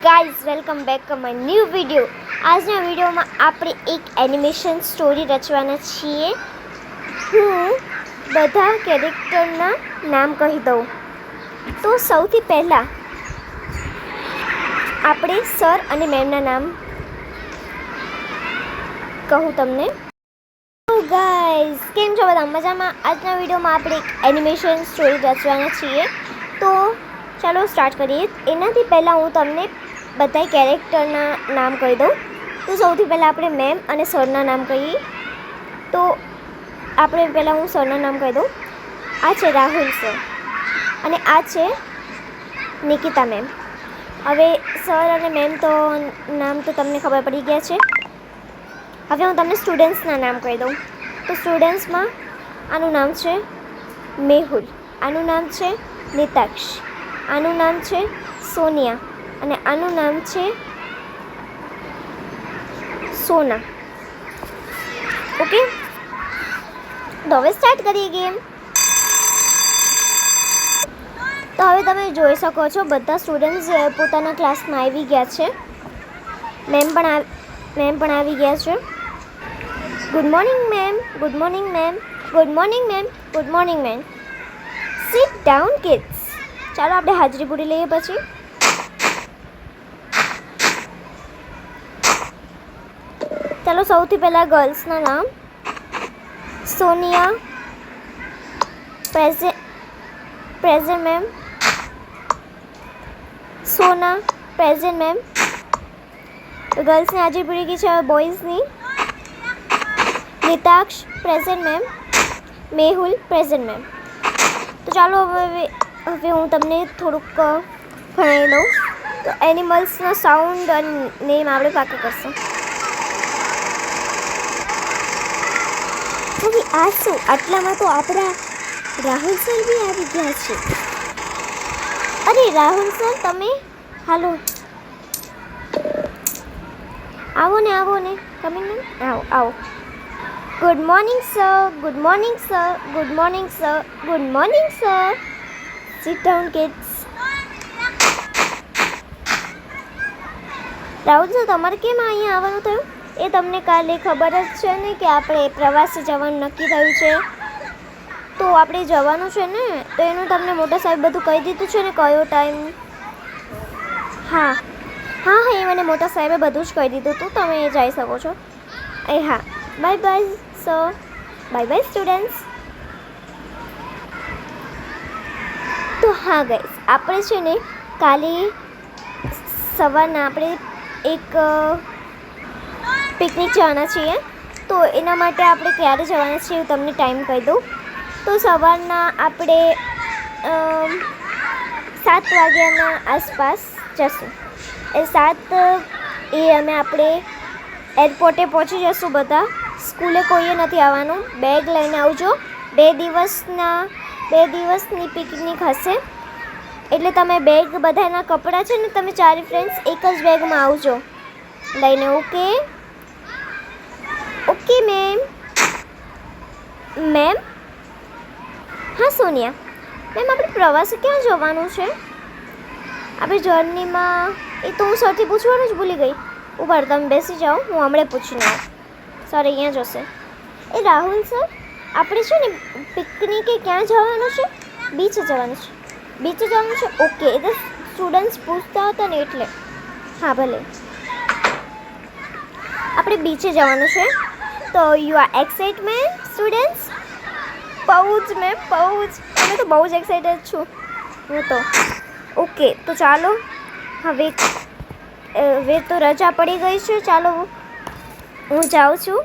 Guys welcome back to my new video. આજના વિડીયોમાં આપણે એક એનિમેશન સ્ટોરી રચવાના છીએ. હું બધા કેરેક્ટરના નામ કહી દઉં. તો સૌથી પહેલાં આપણે સર અને મેમના નામ કહું તમને. ગાઈઝ કેમ છો બધા? મજામાં? આજના વિડીયોમાં આપણે એક એનિમેશન સ્ટોરી રચવાના છીએ. તો ચાલો સ્ટાર્ટ કરીએ. એનાથી પહેલાં હું તમને બધા કેરેક્ટરના નામ કહી દઉં. તો સૌથી પહેલાં આપણે મેમ અને સરના નામ કહીએ. તો આપણે પહેલાં હું સરના નામ કહી દઉં. આ છે રાહુલ સર અને આ છે નિકિતા મેમ. હવે સર અને મેમ તો નામ તો તમને ખબર પડી ગયા છે. હવે હું તમને સ્ટુડન્ટ્સના નામ કહી દઉં. તો સ્ટુડન્ટ્સમાં આનું નામ છે મેહુલ, આનું નામ છે નિતાક્ષ, આનું નામ છે સોનિયા અને આનું નામ છે સોના. ઓકે, તો હવે સ્ટાર્ટ કરીએ ગેમ. તો હવે તમે જોઈ શકો છો બધા સ્ટુડન્ટ્સ પોતાના ક્લાસમાં આવી ગયા છે. મેમ પણ આવી ગયા છે. Good morning ma'am, good morning ma'am, good morning ma'am, good morning ma'am. Sit down kids. ચાલો આપણે હાજરી પૂરી લઈએ પછી. ચાલો સૌથી પહેલાં ગર્લ્સના નામ. Sonia present ma'am, Sona present ma'am. ગર્લ્સની હાજરી પૂરી ગઈ છે. હવે બોયઝની Nitaksh present ma'am, Mehul present ma'am. તો ચાલો હવે હું તમને થોડુંક ભણાવી દઉં. તો એનિમલ્સના સાઉન્ડ અને નેમ આપણે પાકા કરશું. આ શું, આટલામાં તો આપણા રાહુલ સર બી આવી ગયા છે. અરે રાહુલ સર, તમે હાલો, આવો ને કમિંગ મેમ, આવો. Good morning sir, good morning sir, good morning sir, good morning sir. Sit down kids. Rahul sir, તમારે કેમ અહીંયા આવવાનું થયું? એ તમને કાલે ખબર જ છે ને કે આપણે પ્રવાસે જવાનું નક્કી થયું છે. તો આપણે જવાનું છે ને, તો એનું તમને મોટા સાહેબ બધું કહી દીધું છે ને, કયો ટાઈમ? હા, એ મને મોટા સાહેબે બધું જ કહી દીધું હતું. તમે જઈ શકો છો. હા, bye bye sir, bye bye students. તો હા ગાઈસ, આપણે છે ને કાલે સવારના આપણે એક પિકનિક જવાના છીએ. તો એના માટે આપણે ક્યારે જવાના છીએ તમને ટાઈમ કહી દઉં. તો સવારના આપણે 7 વાગ્યાના આસપાસ જશું. અમે આપણે એરપોર્ટે પહોંચી જશું. બધા સ્કૂલે કોઈએ નથી આવવાનું. બેગ લઈને આવજો. 2 દિવસની પિકનિક હશે. એટલે તમે બેગ, બધાના કપડાં છે ને, તમે 4 ફ્રેન્ડ્સ એક જ બેગમાં આવજો લઈને. Okay ma'am. હા સોનિયા મેમ, આપણે પ્રવાસે ક્યાં જવાનું છે? આપણે જર્નીમાં એ તો હું સરથી પૂછવાનું જ ભૂલી ગઈ. ઉભા તમે બેસી જાઓ, હું હમણાં પૂછીને આવું. સર અહીંયા જશે. એ રાહુલ સર, આપણે છે ને પિકનિકે ક્યાં જવાનું છે? બીચે જવાનું છે. બીચે જવાનું છે? ઓકે. એ તો સ્ટુડન્ટ્સ પૂછતા હતા ને એટલે. હા ભલે, આપણે બીચે જવાનું છે. તો યુ આર એક્સાઇટમેન્ટ સ્ટુડન્ટ્સ? બહુ જ મેમ, બહુ જ. અમે તો બહુ જ એક્સાઇટેડ છું હું તો. ઓકે, તો ચાલો હવે તો રજા પડી ગઈ છે. ચાલો હું જાઉં છું.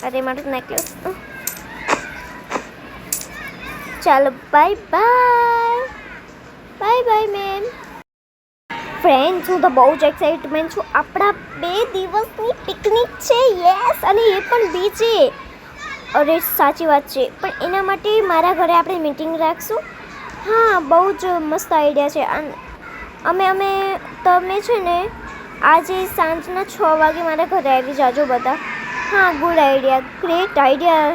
અરે મારું નેકલેસ. ચાલો bye bye. Bye bye ma'am. Friends, હું તો બહુ જ એક્સાઇટમેન્ટ છું. આપણા 2 દિવસની પિકનિક છે. યસ, અને એ પણ બીચે. અરે સાચી વાત છે. પણ એના માટે મારા ઘરે આપણે મીટિંગ રાખશું. હા, બહુ જ મસ્ત આઈડિયા છે. તમે છે ને આજે સાંજના 6 વાગે મારા ઘરે આવી જાજો બધા. હા, ગુડ આઈડિયા, ગ્રેટ આઈડિયા.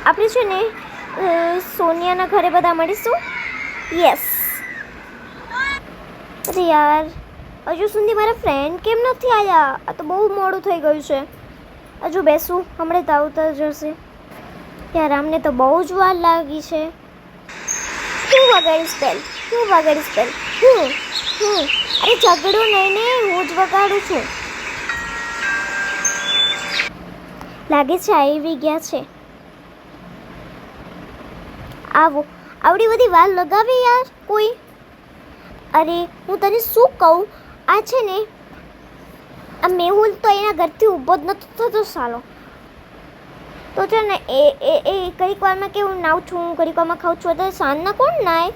આપણે છે ને સોનિયાના ઘરે બધા મળીશું. યસ. અરે યાર, હજુ સુધી મારા ફ્રેન્ડ કેમ નથી આવ્યા? આ તો બહુ મોડું થઈ ગયું છે. હજુ બેસું, હમણાં તો આવતા જશે. યાર આમને તો બહુ જ વાર લાગી છે. હું વગાડીશ બેલ, અરે ઝઘડો નહીં ને, હું જ વગાડું છું. લાગે છે આવી ગયા છે. આવો, આવડી બધી વાર લગાવી યાર કોઈ. અરે હું તને શું કહું, આ છે ને આ મેહુલ તો એના ઘરથી ઊભો જ નતો થતો સાલો. તો છે ને એ ઘડીક વારમાં કે હું નાઉં છું, ઘડીક વારમાં ખાઉં છું, તો સાંજના કોણ નાય?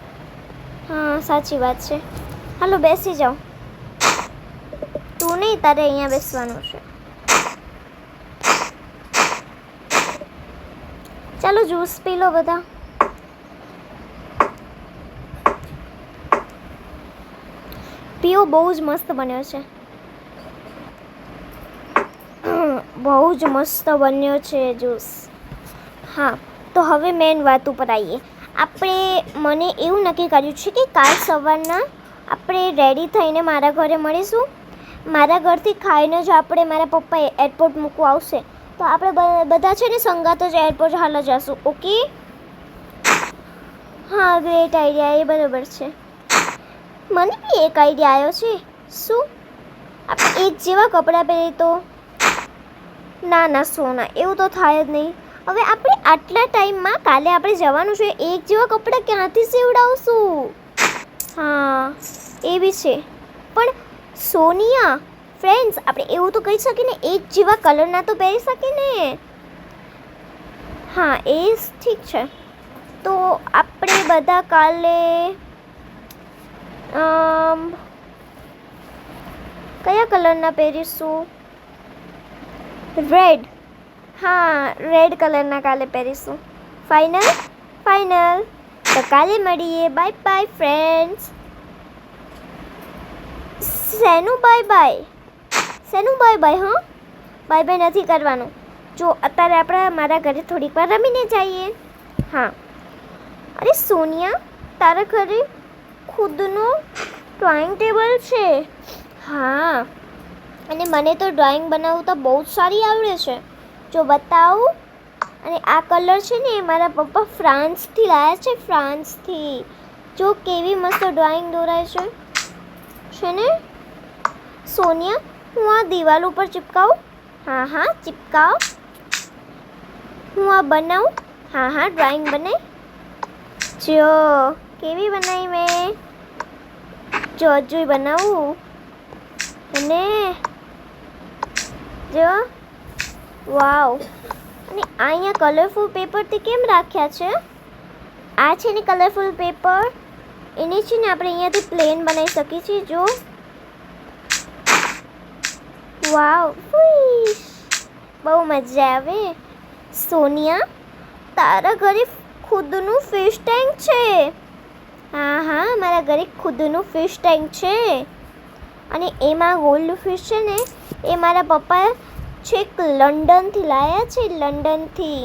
હા સાચી વાત છે. હાલો બેસી જાઓ. તું નહીં, તારે અહીંયા બેસવાનું છે. ચાલો જ્યુસ પી લો બધા. પીઓ, બહુ જ મસ્ત બન્યો છે. બહુ જ મસ્ત બન્યો છે જ્યુસ. હા તો હવે મેન વાત ઉપર આવીએ. મને એવું નક્કી કર્યું છે કે કાલ સવારના આપણે રેડી થઈને મારા ઘરે મળીશું. મારા ઘરથી ખાઈને જ મારા પપ્પા એરપોર્ટ મૂકવા આવશે, તો આપણે બધા છે ને સંગાત જ એરપોર્ટ હાલ જઈશું. ઓકે? હા ગ્રેટ આઈડિયા, એ બરાબર છે. મને બી એક આઈડિયા આવ્યો છે. શું? આપણે એક જેવા કપડાં પહેરીએ તો? ના સોના, એવું તો થાય જ નહીં. હવે આપણે આટલા ટાઈમમાં કાલે આપણે જવાનું છે, એક જેવા કપડાં ક્યાંથી સીવડાવશું? હા એ બી છે. પણ સોનિયા ફ્રેન્ડ્સ, આપણે એવું તો કહી શકીએ ને, એક જેવા કલરના તો પહેરી શકીએ ને. હા એ ઠીક છે. તો આપણે બધા કાલે કયા કલરના પહેરીશું? રેડ. હા રેડ કલરના કાલે પહેરીશું. ફાઇનલ. તો કાલે મળીએ. Bye bye friends. શેનું બાય બાય? હા બાય બાય નથી કરવાનું. જો અત્યારે આપણે મારા ઘરે થોડીક વાર રમીને જઈએ. હા. અરે સોનિયા, તારા ઘરે ખુદનો ડ્રોઈંગ ટેબલ છે? હા, અને મને તો ડ્રોઈંગ બનાવતા બહુ જ સારી આવડે છે. જો બતાવું. અને આ કલર છે ને એ મારા પપ્પા ફ્રાન્સથી લાવ્યા છે. ફ્રાન્સથી. જો કેવી મસ્ત ડ્રોઈંગ દોરાય છે ને. સોનિયા, હું આ દિવાલ ઉપર ચિપકાવું? હા ચિપકાવ. હું આ બનાવું? હા ડ્રોઈંગ બનાવી. જો કેવી બનાવી મેં. જો હજુ બનાવું. અને જો વાવ. અને અહીંયા કલરફુલ પેપરથી કેમ રાખ્યા છે? આ છે ને કલરફુલ પેપર, એને છે ને આપણે અહીંયાથી પ્લેન બનાવી શકીએ છીએ. જો વાવ, બહુ મજા આવે. સોનિયા, તારા ઘરે ખુદનું ફિશ ટેન્ક છે? હા મારા ઘરે ખુદનું ફિશ ટેન્ક છે. અને એમાં ગોલ્ડ ફિશ છે ને એ મારા પપ્પા છેક લંડનથી લાવ્યા છે. લંડનથી.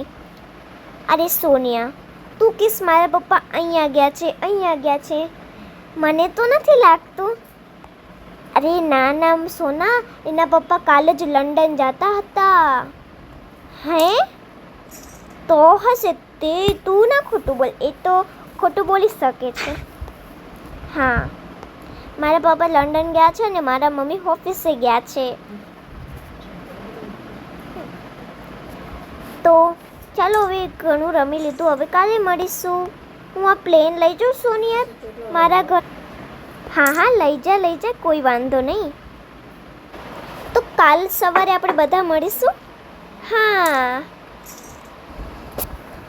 અરે સોનિયા, તું કિસ મારા પપ્પા અહીંયા ગયા છે? મને તો નથી લાગતું. અરે ના સોના, એના પપ્પા કાલે જ લંડન જતા હતા. હે? તો હશે તે. તું ના ખોટું બોલ, એ તો ખોટું બોલી શકે છે. હા, મારા પપ્પા લંડન ગયા છે ને મારા મમ્મી ઓફિસે ગયા છે. તો ચાલો હવે ઘણું રમી લીધું, હવે કાલે મળીશું. હું આ પ્લેન લઈ જાઉં સોનિયા મારા ઘર. હા લઈ જા, કોઈ વાંધો નહીં. તો કાલ સવારે આપણે બધા મળીશું. હા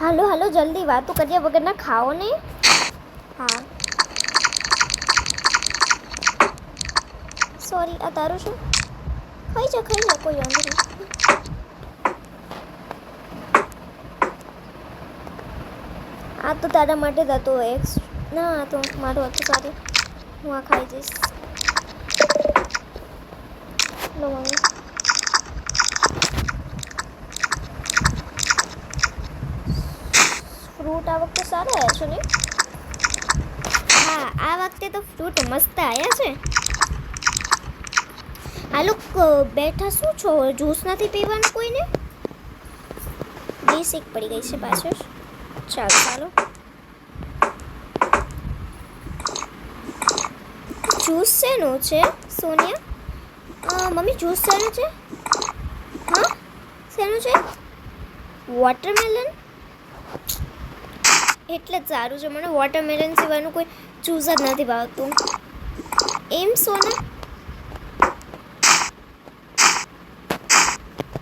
હાલો જલ્દી, વાતો કર્યા વગરના ખાઓ ને. હા સોરી, આ તારું શું? ખાઈ જા, કોઈ વાંધો નહીં. આ તો તારા માટે જ હતો. ના તો મારું હતું. સારી, હું આ ખાઈ જઈશ. લો મમ્મી. ફ્રૂટ આ વખતે સારા આવ્યા છે ને? હા આ વખતે તો ફ્રૂટ મસ્ત આવ્યા છે. આ લોકો બેઠા શું છો? જ્યુસ નથી પીવાનું કોઈને? બેસિક પડી ગઈ છે પાછળ. ચાલો જ્યુસ શેનું છે સોનિયા? મમ્મી જ્યુસ શેનું છે? હા શેનું છે? વોટરમેલન. એટલે જ સારું છે, મને વોટરમેલન સિવાયનું કોઈ જ્યુસ જ નથી ભાવતું. એમ સોના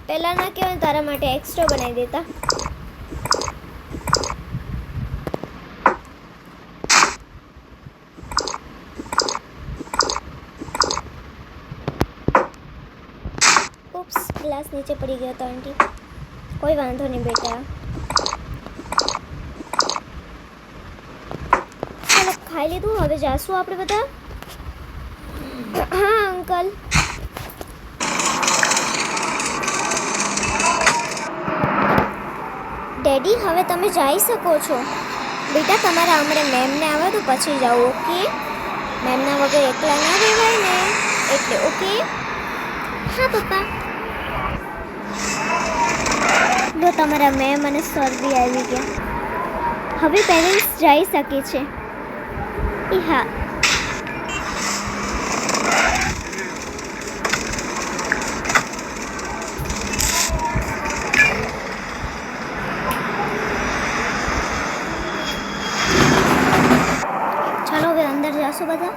પહેલાં ના કહેવાય તારા માટે એક્સ્ટ્રા બનાવી દેતા. ઉપ્સ, ગ્લાસ નીચે પડી ગયો હતો આંટી. કોઈ વાંધો નહીં બેટા. ચાલો ખાઈ લીધું, હવે જાશું આપણે બધા. હા અંકલ. ડેડી હવે તમે જઈ શકો છો. બેટા તમારા હમણાં મેમને આવે તો પછી જાઓ, ઓકે? મેમના વગર એકલા ના રહેવાય ને, એટલે ઓકે? હા પપ્પા. જો તમારા મેમ અને સર બી આવી ગયા. હવે પેરેન્ટ્સ જઈ શકે છે. એ હા. ચાલો હવે અંદર જાશો બધા.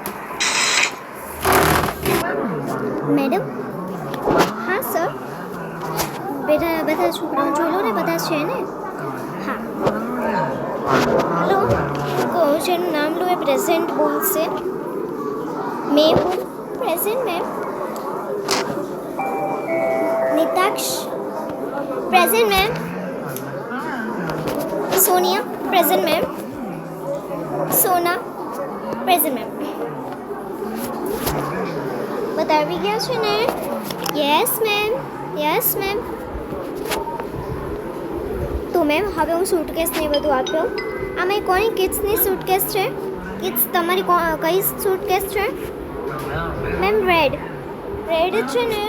મેડમ. હા સર. બધા છોકરાઓ જોઈ લો ને, બધા છે ને? હા. હેલો, જેનું નામ લો એ પ્રેઝન્ટ બોલશે. Ma'am present. Ma'am Nitaksh present. Ma'am Sonia present. Ma'am Sona present. Ma'am બધા આવી ગયા છે ને? Yes ma'am. Yes ma'am. તો મેમ હવે હું સૂટકેસ ને બધું આપ્યો. આમાં કોની કિડ્સની સૂટકેસ છે? કિડ્સ તમારી કઈ સૂટકેસ છે? મેમ રેડ જ છે ને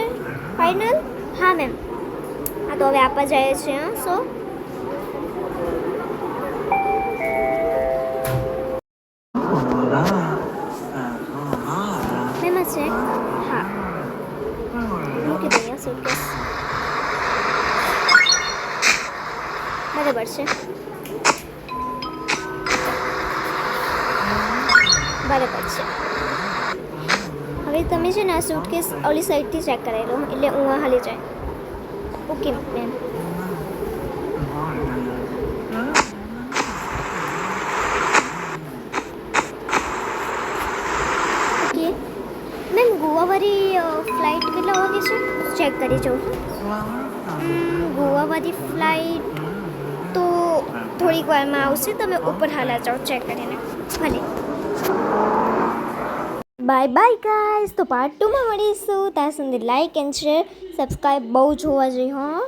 ફાઇનલ? હા મેમ. હા તો હવે આપવા જાય છે. હા સો મેમ છે. હા મૂકી દો અહીંયા સૂટકેસ. બરાબર છે. બરાબર છે. હવે તમે છે ને આ સૂટકેસ ઓલી સાઈડથી ચેક કરાવી લો, એટલે હું હાલી જાય. Okay ma'am. ઓકે મેમ ગોવાવાળી ફ્લાઇટ કેટલા વાગે છે ચેક કરી જાઉં. ગોવાવાળી ફ્લાઇટ તો થોડીક વારમાં આવશે. તમે ઉપર હાલા જાઓ ચેક કરીને. ભલે. Bye bye guys. તો પાર્ટ 2માં મળીશું. ત્યાં સુધી લાઇક એન્ડ શેર સબસ્ક્રાઈબ બહુ જોવા જોઈએ. હા.